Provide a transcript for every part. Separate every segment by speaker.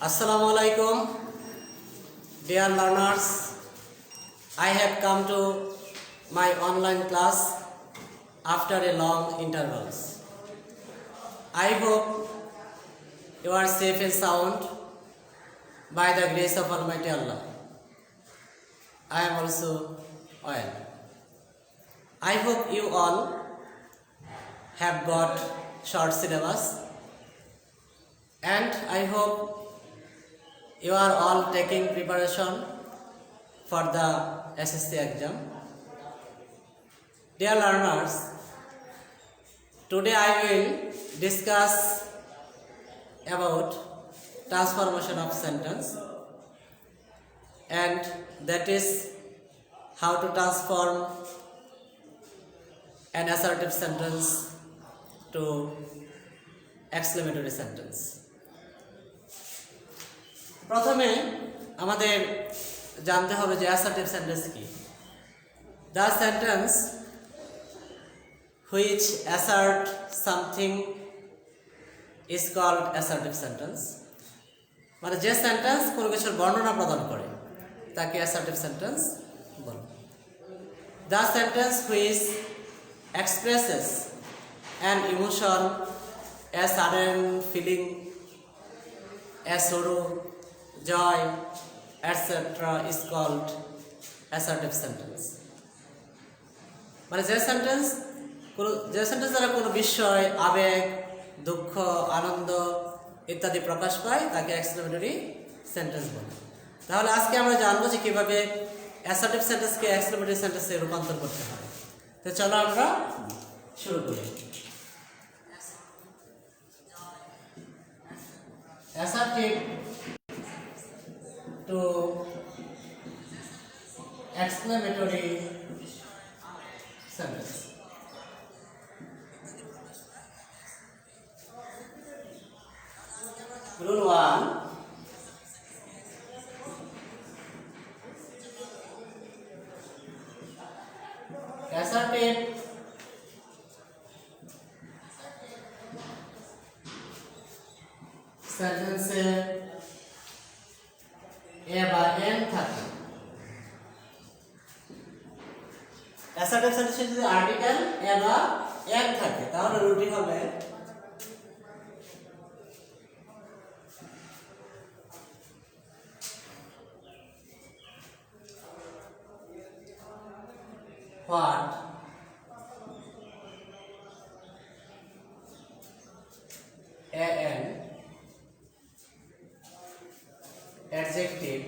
Speaker 1: Assalamu alaikum, dear learners. I have come to my online class after a long intervals. I hope you are safe and sound by the grace of Almighty Allah. I am also well. I hope you all have got short syllabus, and I hope you are all taking preparation for the SSC exam. Dear learners, today I will discuss about transformation of sentence, and that is how to transform an assertive sentence to exclamatory sentence. প্রথমে আমাদের জানতে হবে যে assertive sentence কি। The sentence which assert something is called assertive sentence, মানে যে sentence কোনো কিছুর বর্ণনা প্রদান করে তাকে অ্যাসার্টিভ সেন্টেন্স বলে। The sentence which expresses an emotion, a sudden feeling, a sorrow, joy, etc. is called assertive sentence. মানে যে সেন্টেন্স দ্বারা কোনো বিষয়, আবেগ, দুঃখ, আনন্দ ইত্যাদি প্রকাশ পায় তাকে এক্সক্লেমেটরি সেন্টেন্স বলে। তাহলে আজকে আমরা জানবো যে কিভাবে অ্যাসার্টিভ সেন্টেন্সকে এক্সক্লেমেটরি সেন্টেন্সে রূপান্তর করতে হয়। তো চলো আমরা শুরু করি। Assertive to exclamatory sentence. Rule 1. Assertive সেন্টেন্সে এ বা এন থাকে। অ্যাসার্টিভ সেন্টেন্সে যদি আর্টিকেল এ বা এন থাকে তাহলে রুলটি হবে what, an adjective,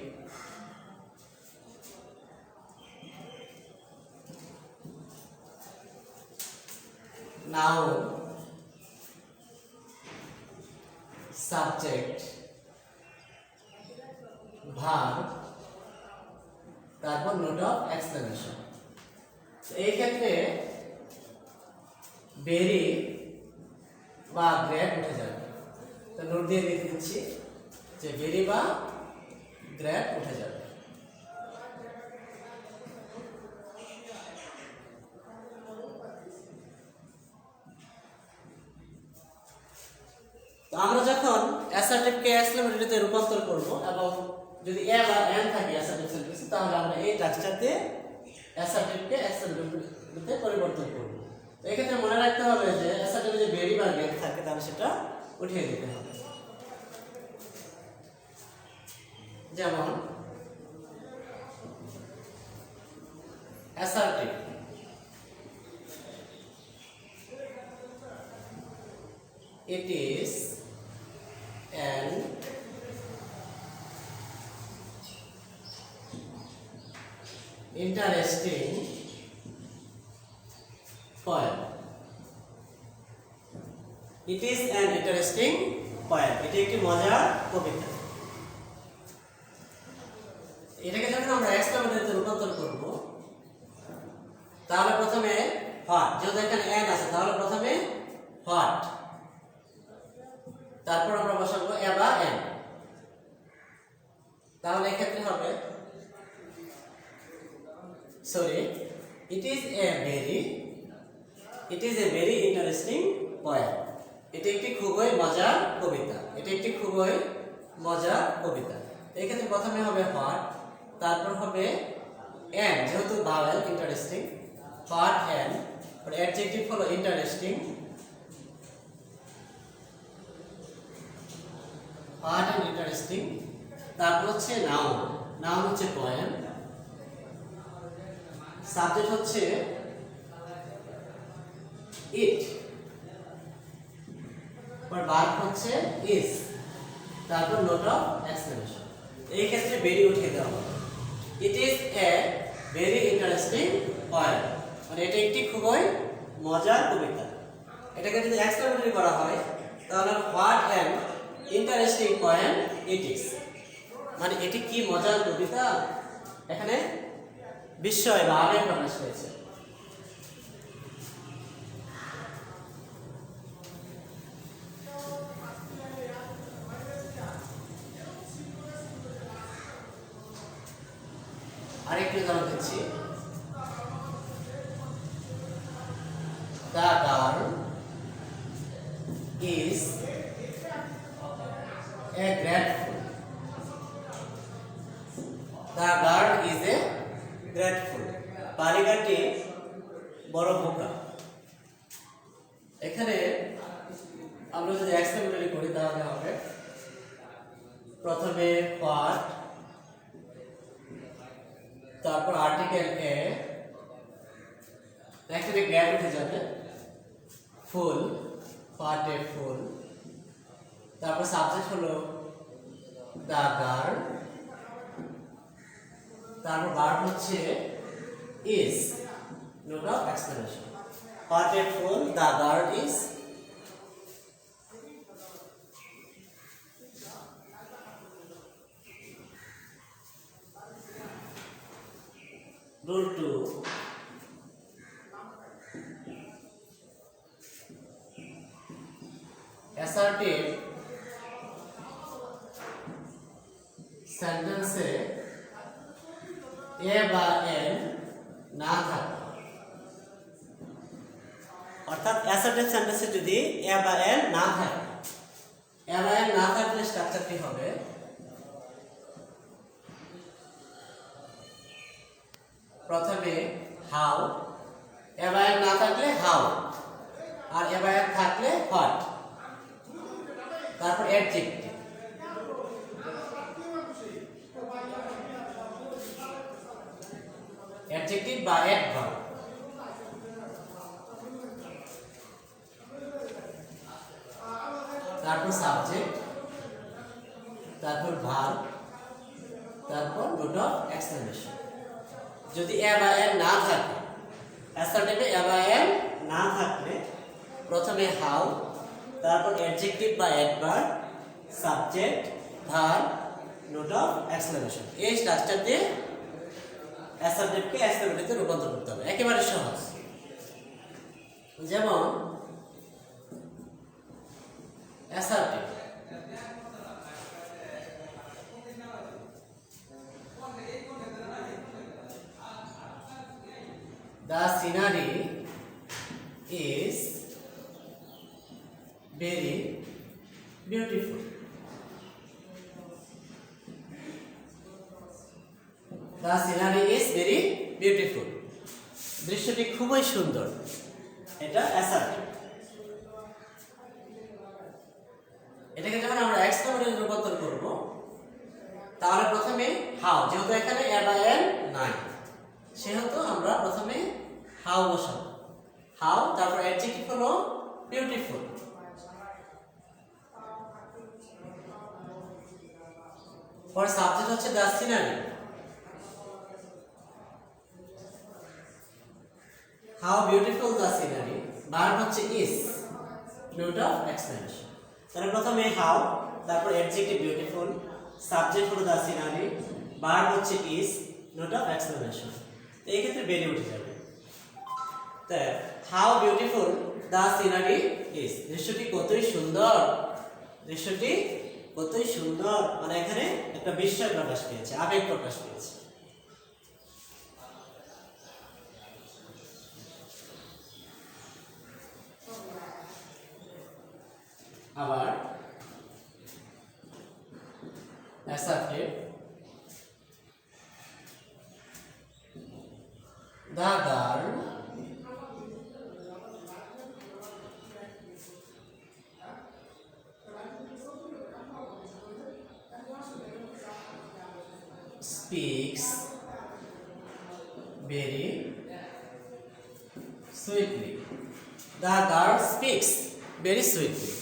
Speaker 1: noun, subject, verb, তারপর নোট অফ এক্সক্লেমেশন। এই ক্ষেত্রে ভেরি বা গ্রেট উঠে যাবে, তো নোট দিয়ে দিচ্ছি যে ভেরি বা গ্রেট উঠে যাবে। তো আমরা যখন অ্যাসার্টিভকে এক্সক্লেমেটরিতে রূপান্তর করব এবং যদি এ বা এন থাকে অ্যাসার্টিভ সেন্টেন্সে, তাহলে আমরা এই স্ট্রাকচার দিয়ে অ্যাসার্টিভকে এক্সক্লেমেটরিতে পরিবর্তন করব। তো এক্ষেত্রে মনে রাখতে হবে যে অ্যাসার্টিভে যদি ভেরি বা গ্রেট থাকে তাহলে সেটা উঠিয়ে দিতে হবে। যেমন assertive, it is an interesting poem. It is an interesting poem. এটি একটি মজার কবিতা। এটাকে যখন আমরা এক্সক্লেমেটরিতে রূপান্তর করব তাহলে প্রথমে হোয়াট, যেহেতু এখানে এন আছে তাহলে প্রথমে হোয়াট, তারপর আমরা বসাবো এ বা এন। তাহলে এক্ষেত্রে হবে it is a very interesting poem. এটি একটি খুবই মজার কবিতা, এটি একটি খুবই মজার কবিতা। এই ক্ষেত্রে প্রথমে হবে হোয়াট, তারপর হবে এন্ড, যেহেতু vowel interesting, what an, adjective হলো ইন্টারেস্টিং, হোয়াট এন্ড ইন্টারেস্টিং, তারপর হচ্ছে নাউন, নাউন হচ্ছে পোয়েম, সাবজেক্ট হচ্ছে ইট, ভার্ব হচ্ছে ইজ, তারপর নোট অফ এক্সক্লেমেশন। এই ক্ষেত্রে ভেরি উঠিয়ে দেওয়া হবে। It is a very interesting poem, মানে এটা একটি খুবই মজার কবিতা। এটাকে যদি এক্সক্লেমেটরি করা হয় তাহলে what an interesting poem it is, মানে এটি কি মজার কবিতা, এখানে বিস্ময় বা আবেগ প্রকাশ পেয়েছে। আরেকটি উদাহরণ দিচ্ছি। The girl is a grateful. The girl is a grateful. বালিকাটি বড় বোকা। এখানে আমরা যদি এক্সপ্লেনেটরি করি তাহলে হবে প্রথমে হোয়াট, তারপর আর্টিকেল এ, এখানে গ্যাপ উঠে যাবে, ফুল, হোয়াট এ ফুল, তারপর সাবজেক্ট হলো দ্য গার্ল, তারপর ভার্ব হচ্ছে is, note of exclamation. What a full, the girl is. Rule 2. Assertive sentence এ বা এন না থাকে, অর্থাৎ অ্যাসার্টিভ সেন্টেন্সে যদি এ বা এন না থাকে, এ বা এন না থাকলে স্ট্রাকচারটি হবে প্রথমে হাউ, এ বা এন না থাকলে হাউ, আর এ বা এন থাকলে হোয়াট, তারপর অ্যাডজেক্টিভ, অ্যাডজেক্টিভ বা অ্যাডভার্ব, তারপর সাবজেক্ট, তারপর ভার্ব, তারপর নোট অফ এক্সক্লেমেশন। যদি এ বা এন না থাকে, অ্যাসার্টিভে এ বা এন না থাকলে প্রথমে হাউ, তারপর অ্যাডজেক্টিভ বা adverb, subject, verb, note of exclamation. এই স্ট্রাকচার দিয়ে অ্যাসার্টিভকে এক্সক্লেমেটরিতে রূপান্তর করতে হবে, একেবারে সহজ। যেমন assertive, the scenery is very beautiful. The scenery is very beautiful. দৃশ্যটি খুবই সুন্দর, এটা অ্যাসার্টিভ। এটাকে যখন আমরা এক্সক্লেমেটরি রূপান্তর করব তাহলে প্রথমে হাউ, যেহেতু এখানে এ বা এন নাই সেহেতু আমরা প্রথমে হাউ বসাবো, হাউ, তারপর অ্যাডজেক্টিভ হলো বিউটিফুল, পর সাবজেক্ট হচ্ছে the scenery, how beautiful the scenery, verb হচ্ছে ইজ, নোট অফ এক্সক্লেমেশন। তাহলে প্রথমে হাউ, তারপর অ্যাডজেক্টিভ বিউটিফুল, সাবজেক্ট হলো দ্য সিনারি, ভার্ব হচ্ছে ইজ, নোট অফ এক্সক্লেমেশন। এই ক্ষেত্রে বেড়ে উঠে যাবে। তাই how beautiful the scenery is, দৃশ্যটি কতই সুন্দর, দৃশ্যটি কতই সুন্দর, মানে এখানে একটা বিস্ময় প্রকাশ পেয়েছে, আবেগ প্রকাশ পেয়েছে। আবার assertive, the girl speaks very sweetly. The girl speaks very sweetly.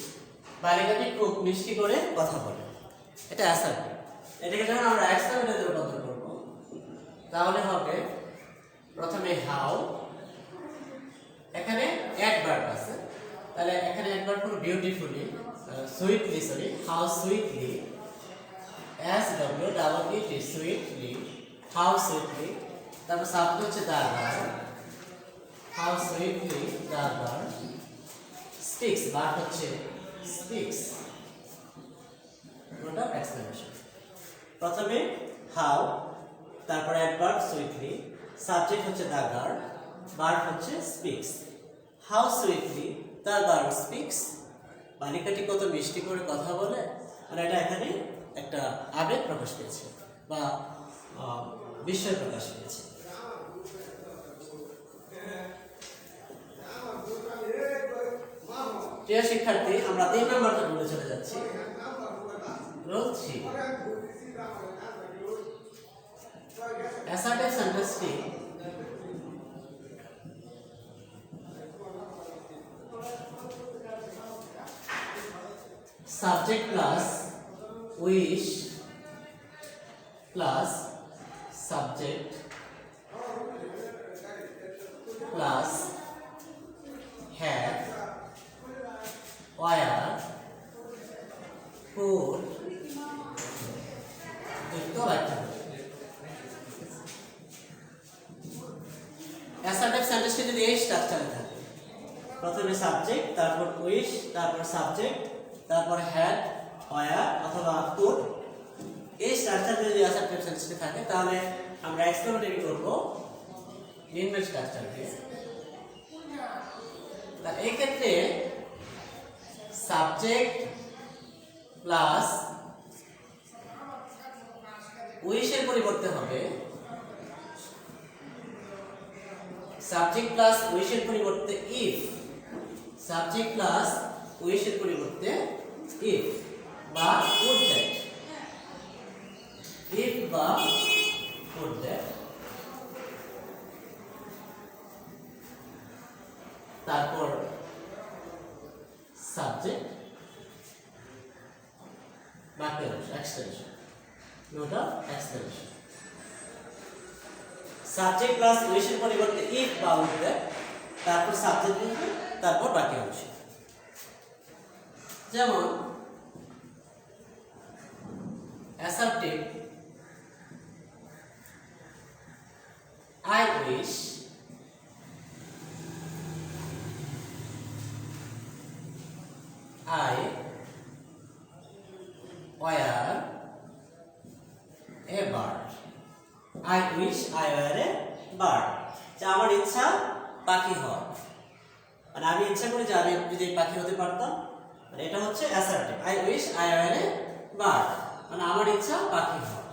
Speaker 1: বালিকাটি খুব মিষ্টি করে কথা বলে। এটা অ্যাসার্টিভ। এটাকে যখন আমরা এক্সক্লেমেটরে রূপান্তর করব তাহলে হবে প্রথমে হাউ, এখানে অ্যাডভার্ব আছে, তাহলে এখানে অ্যাডভার্ব হলো beautifully, sweetly, sorry, how sweetly, S W double E T, sweetly, how sweetly. তারপর সাবজেক্ট হচ্ছে the girl, how sweetly the girl speaks, verb হচ্ছে স্পিক্স। Note of exclamation. প্রথমে হাউ, তারপরে অ্যাডভার্ব সুইটলি, সাবজেক্ট হচ্ছে the girl, verb হচ্ছে speaks. How sweetly the girl speaks, বালিকাটি কত মিষ্টি করে কথা বলে। মানে এটা এখানে একটা আবেগ প্রকাশ পেয়েছে বা বিস্ময় প্রকাশ পেয়েছে। প্রিয় শিক্ষার্থী, আমরা 3 নম্বরটা বলে চলে যাচ্ছি। রোল 3, অ্যাসার্টিভ সেন্টেন্সটি subject plus wish plus subject plus have, where, could যুক্ত বাক্য। অ্যাসার্টিভ সেন্টেন্সটি যদি এই স্ট্রাকচারে থাকে, প্রথমে সাবজেক্ট, তারপর উইশ, তারপর সাবজেক্ট, তারপর হ্যাড, where অথবা could, এই স্ট্রাকচারে যদি অ্যাসার্টিভ সেন্টেন্সটি থাকে তাহলে আমরা এক্সপ্লেনেটরি করব নিম্ন স্ট্রাকচার দিয়ে। তাহলে এই ক্ষেত্রে সাবজেক্ট প্লাস উইশের পরিবর্তে হবে, সাবজেক্ট প্লাস উইশের পরিবর্তে ইফ, সাবজেক্ট প্লাস উইশের পরিবর্তে ইফ বা উড দ্যাট, ইফ বা উড দ্যাট, তারপর সাবজেক্ট বাক্যের extension. Note of extension. Subject plus উইশের পরিবর্তে ইফ বা উড দ্যাট, তারপর সাবজেক্ট লিখবে, তারপর বাকি অংশ। যেমন assertive, I wish, I were a bird. I wish I were a bird. যে আমার ইচ্ছা পাখি হওয়া, মানে আমি ইচ্ছা করি যে আমি যদি পাখি হতে পারতাম, মানে এটা হচ্ছে assertive. I wish I were a bird, মানে আমার ইচ্ছা পাখি হওয়া।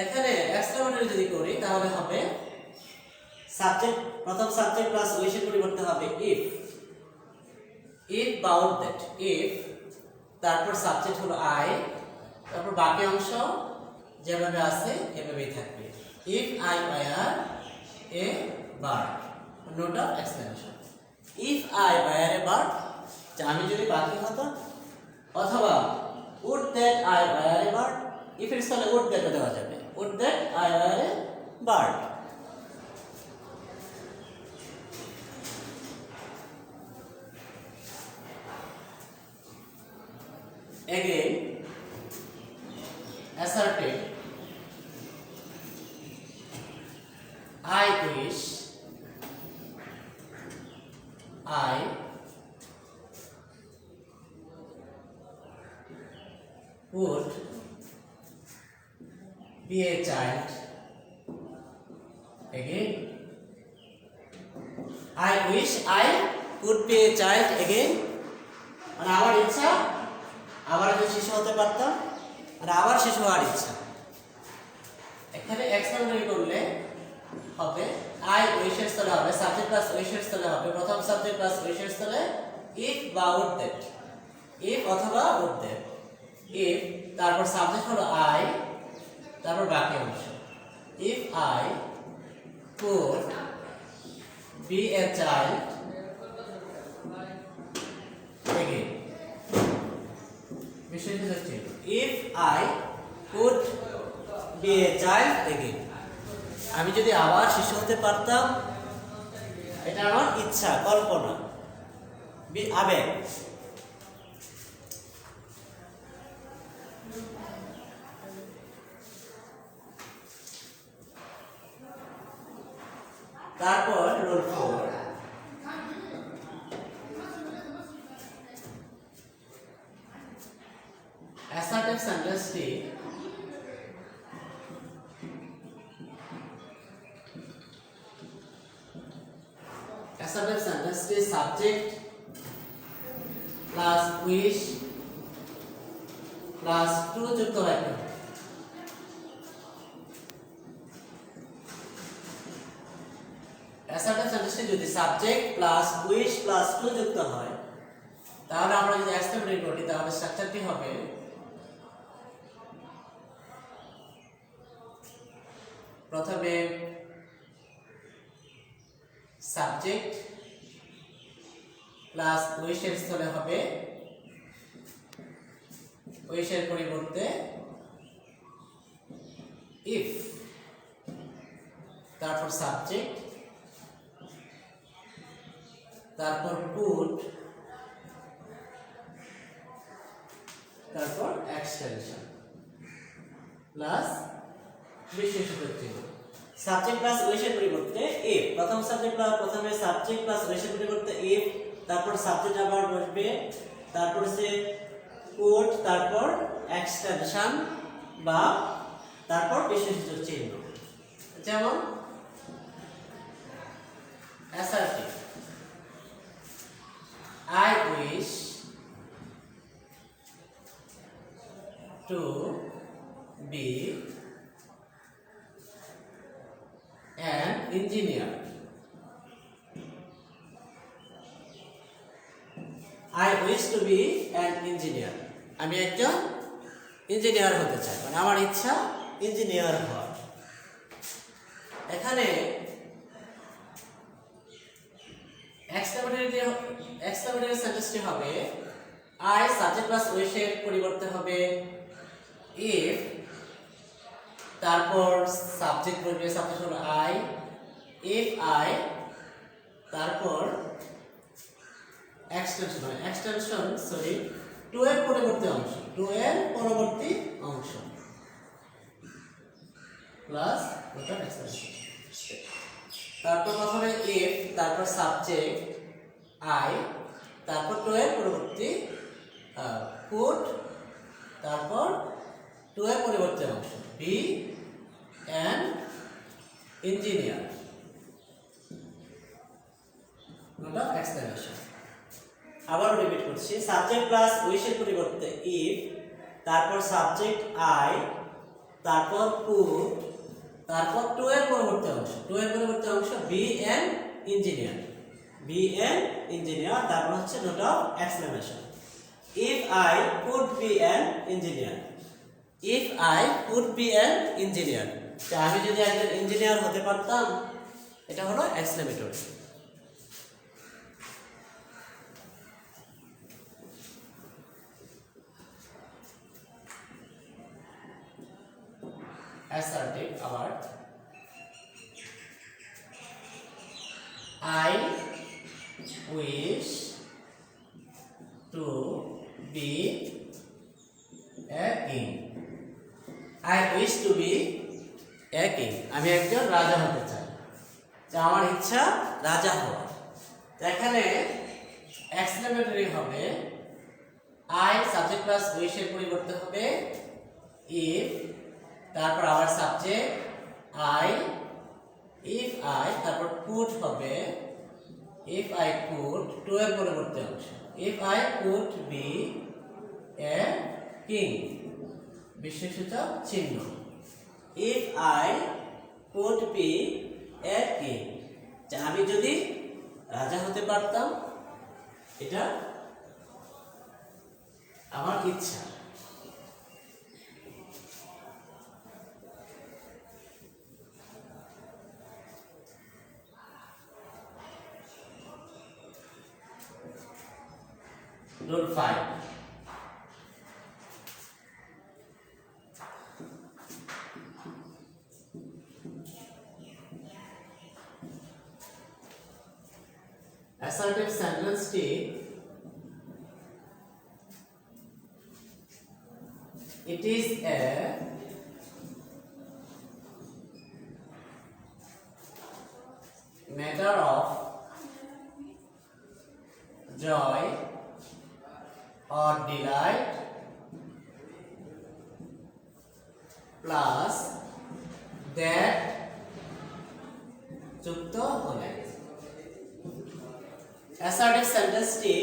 Speaker 1: এখানে এক্সক্লেমেটরি যদি করি তাহলে হবে সাবজেক্ট, প্রথম সাবজেক্ট প্লাস উইশের পরিবর্তে হবে ইফ, ইফ বা উড দ্যাট, ইফ, তারপর সাবজেক্ট হলো আই, তারপর বাকি অংশ যেভাবে আছে এভাবেই থাকবে। If I were a bird, note of exclamation. If I were a bird, যে আমি যদি পাখি হতাম, অথবা would that I were a bird, if এর স্থলে উড দ্যাট দেওয়া যাবে, would that I were a bird. Again, assertive, I wish I would be a child. Again, I wish I would be a child again. মানে আমার ইচ্ছা আবার আমি শিশু হতে পারতাম। মানে আবার শিশু হওয়ার ইচ্ছা। এখানে এক্সপ্লেনেটরি করলে হবে আই উইশের স্থলে হবে সাবজেক্ট প্লাস উইশের স্থলে হবে প্রথম সাবজেক্ট প্লাস উইশের স্থলে ইফ বা উড দ্যাট, ইফ অথবা উড দ্যাট। ইফ তারপর সাবজেক্ট হলো আই, তারপর বাকি অংশ if I could be a child again, বিষয়টি হচ্ছে if I could be a child again, আমি যদি আবার শিশু হতে পারতাম, এটা আমার ইচ্ছা, কল্পনা, আবেগ। তারপর রুল 4, assertive sentenceটি subject plus wish plus to যুক্ত রাখতে হবে। assertive sentenceটি যদি subject plus wish plus to যুক্ত হয়, তাহলে আমরা যদি এক্সপ্লেনেটরি করি তাহলে স্ট্রাকচারটি হবে প্রথমে সাবজেক্ট প্লাস উইশের স্থলে হবে উইশের পরিবর্তে ইফ, তারপর সাবজেক্ট, তারপর কুড, তারপর এক্সটেনশন প্লাস বিশেষণের চিহ্ন। সাবজেক্ট প্লাস উইশের পরিবর্তে ইফ, প্রথম সাবজেক্ট প্লাস প্রথমে সাবজেক্ট প্লাস উইশের পরিবর্তে ইফ, তারপর সাবজেক্ট আবার বসবে, তারপর সে কুড, তারপর এক্সটেনশন বা তারপর বিশেষণ চিহ্ন। যেমন assertive, I wish to be an engineer. I wish to be an engineer. আমি একজন ইঞ্জিনিয়ার হতে চাই, মানে আমার ইচ্ছা ইঞ্জিনিয়ার হওয়ার। এখানে এক্সক্লেমেটরি সেন্টেন্সটি হবে আই সাবজেক্ট প্লাস উইশের পরিবর্তে হবে ইফ, তারপর সাবজেক্ট বলবে, সাবজেক্ট হলো আই, ইফ আই, তারপর এক্সটেনশন টু এর পরবর্তী অংশ, টু এর পরবর্তী অংশ প্লাস এক্সটেনশন। তারপর প্রথমে ইফ, তারপর সাবজেক্ট আই, তারপর টু এর পরবর্তী কুড, তারপর টু এর পরবর্তী অংশ বি অ্যান ইঞ্জিনিয়ার, এক্সপ্লেনেশন। আবার রিপিট করছি, সাবজেক্ট প্লাস উইশের পরিবর্তে ইফ, তারপর সাবজেক্ট আই, তারপর কুড, তারপর টু এর পরবর্তী অংশ, টু এর পরবর্তী অংশ be an engineer, be an engineer, তারপর হচ্ছে note of exclamation. If I could be an engineer, if I could be an engineer, আমি যদি একজন ইঞ্জিনিয়ার হতে পারতাম, এটা হলো এক্সক্লেমেটরি। assertive আবার I wish to be a king, I wish to be a king, আমি একজন রাজা হতে চাই, যে আমার ইচ্ছা রাজা হওয়া। এখানে এক্সক্লেমেটরি হবে I সাবজেক্ট প্লাস উইশের পরিবর্তে হবে if, তারপর আবার সাবজেক্ট আই, ইফ আই, তারপর কুড হবে ইফ আই কুড, টু এর পরবর্তী অংশ if I could be a king, বিস্ময়সূচক চিহ্ন। If I could be a king, যে আমি যদি রাজা হতে পারতাম, এটা আমার ইচ্ছা। Rule 5. Assertive sentence T it is a matter of joy or delight plus that যুক্ত হলে। Assertive sentence T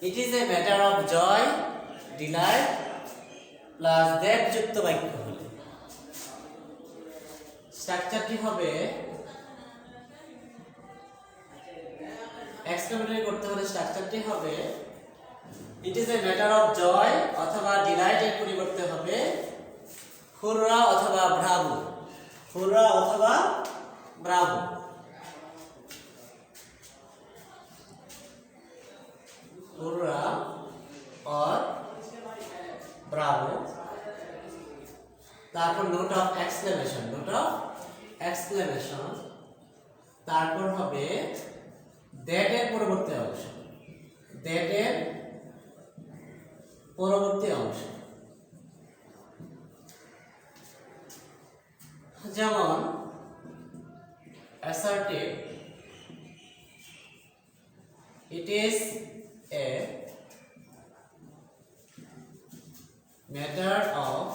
Speaker 1: it is a matter of joy, delight plus that যুক্ত বাক্য হলে। স্ট্রাকচারটি হবে এক্সক্লেমেটরি করতে হলে স্ট্রাকচারটি হবে it is a matter of joy অথবা ডিলাইট এর পরিবর্তে হবে হুররা অথবা ব্রাভো, হুররা অথবা ব্রাভো। হুররা অর ব্রাভো, তারপর note of exclamation, note of exclamation, তারপর হবে দ্যাট এর পরবর্তী অংশ, দ্যাট এর পরবর্তী অংশ। যেমন assertive it is a matter of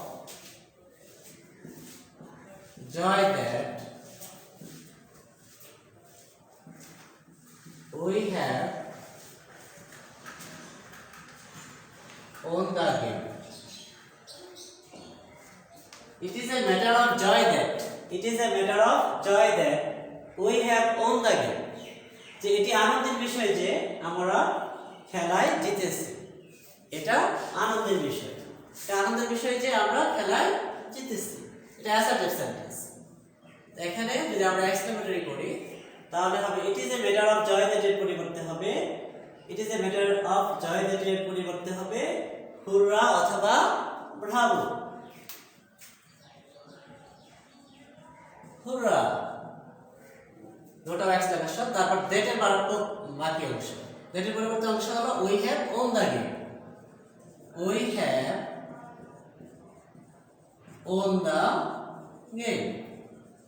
Speaker 1: joy that we have won the game. It is a matter of joy that, it is a matter of joy that we have won the game. যে এটি আনন্দের বিষয় যে আমরা খেলায় জিতেছি, এটা আনন্দের বিষয়, এটা আনন্দের বিষয় যে আমরা খেলায় জিতেছি, এটা অ্যাসার্টিভ সেন্টেন্স। এখানে যদি আমরা এক্সক্লেমেটরি করি তাহলে হবে it is a matter of joy that এর পরিবর্তে হবে it is a matter of joy that এর পরিবর্তে হবে হুররা অথবা bravo, hurrah note of exclamation, তারপর দ্যাট এর বাকি অংশ, দ্যাট এর পরিবর্তে অংশ হলো we have won the game, we have won the game.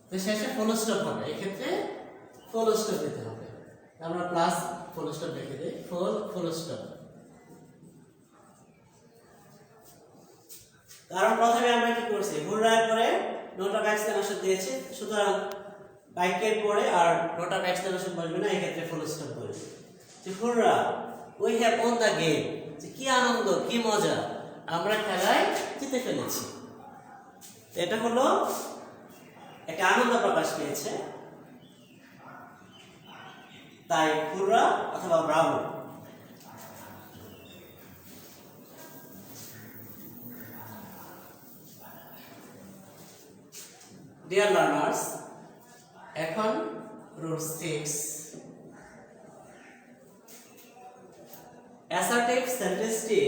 Speaker 1: তো শেষে ফুল স্টপ হবে, এই ক্ষেত্রে ফুল স্টপ দিতে হবে, আমরা প্লাস ফুল স্টপ লিখে দিই, ফুল স্টপ। কারণ প্রথমে আমরা কি করছি, হুররার পরে নোট অফ এক্সক্লেমেশন দিয়েছি, সুতরাং বাক্যের পরে আর নোট অফ এক্সক্লেমেশন বলবে না, এই ক্ষেত্রে ফুল স্টপ বলবে। যে হুররা we have won the game, যে কি আনন্দ কি মজা, আমরা খেলায় জিতে ফেলেছি। এটা হলো একটা আনন্দ প্রকাশ পেয়েছে, তাই হুররা অথবা ব্রাভো। ডিয়ার লার্নার্স, এখন রুল 6, অ্যাসার্টিভ সেন্টেন্সটি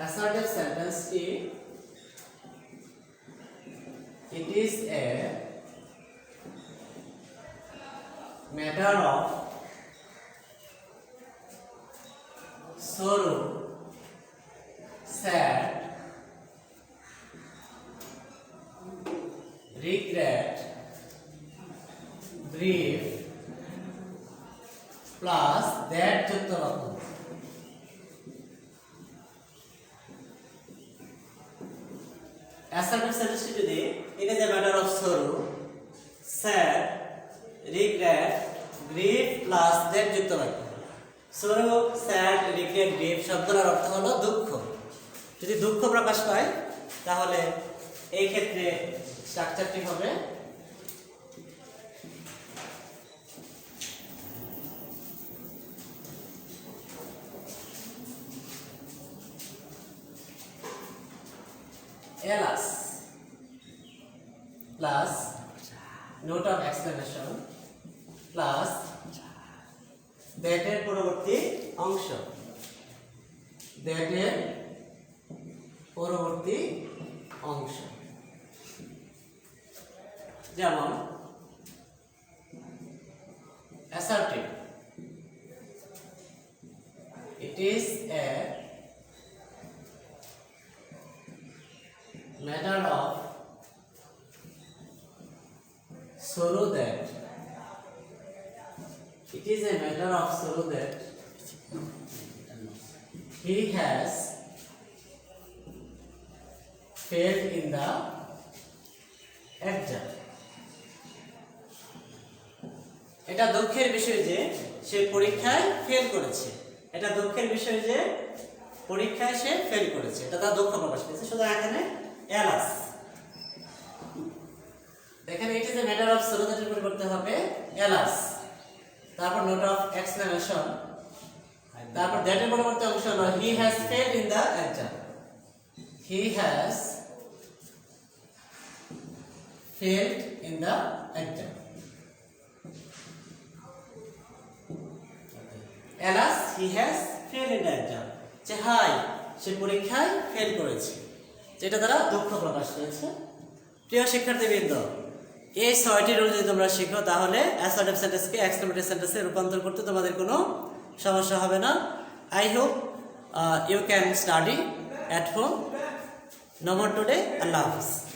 Speaker 1: assertive sentence it is a matter of sorrow, sad, regret, grief plus that যুক্ত লক্ষণ। Assertive sentence যদি it is a matter of sorrow, sad, regret, grief plus that যুক্ত বাক্য। সরো, sad, regret, grief শব্দটার অর্থ হলো দুঃখ। যদি দুঃখ প্রকাশ পায় তাহলে এই ক্ষেত্রে স্ট্রাকচারটি হবে alas plus note of explanation plus দ্যাটের পরবর্তী অংশ, দ্যাটের পরবর্তী অংশ। যেমন assertive, it is a matter of sorrow that it is a matter of sorrow that he has failed in the exam. এটা দুঃখের বিষয় যে সে পরীক্ষায় ফেল করেছে। এটা দুঃখের বিষয় যে পরীক্ষায় সে ফেল করেছে, এটা তার দুঃখ প্রকাশ পেয়েছে। সুতরাং এখানে এলাস, এখানে it is a matter of sorrow দ্যাটের পরিবর্তে হবে এলাস, তারপর নোট অফ এক্সপ্লেনেশন, তারপর দ্যাটের পরবর্তী অংশ হলো he has failed in the exam. He has failed in the exam. Alas, he has failed in the exam. যে হাই, সে পরীক্ষায় ফেল করেছে, যেটা দ্বারা দুঃখ প্রকাশ পেয়েছে। প্রিয় শিক্ষার্থীবৃন্দ, এই 6টি রুল যদি তোমরা শিখো তাহলে অ্যাসার্টিভ সেন্টেন্সকে এক্সক্লেমেটরি সেন্টেন্সে রূপান্তর করতে তোমাদের কোনো সমস্যা হবে না। I hope you can study at home. No more today. Allah Hafiz.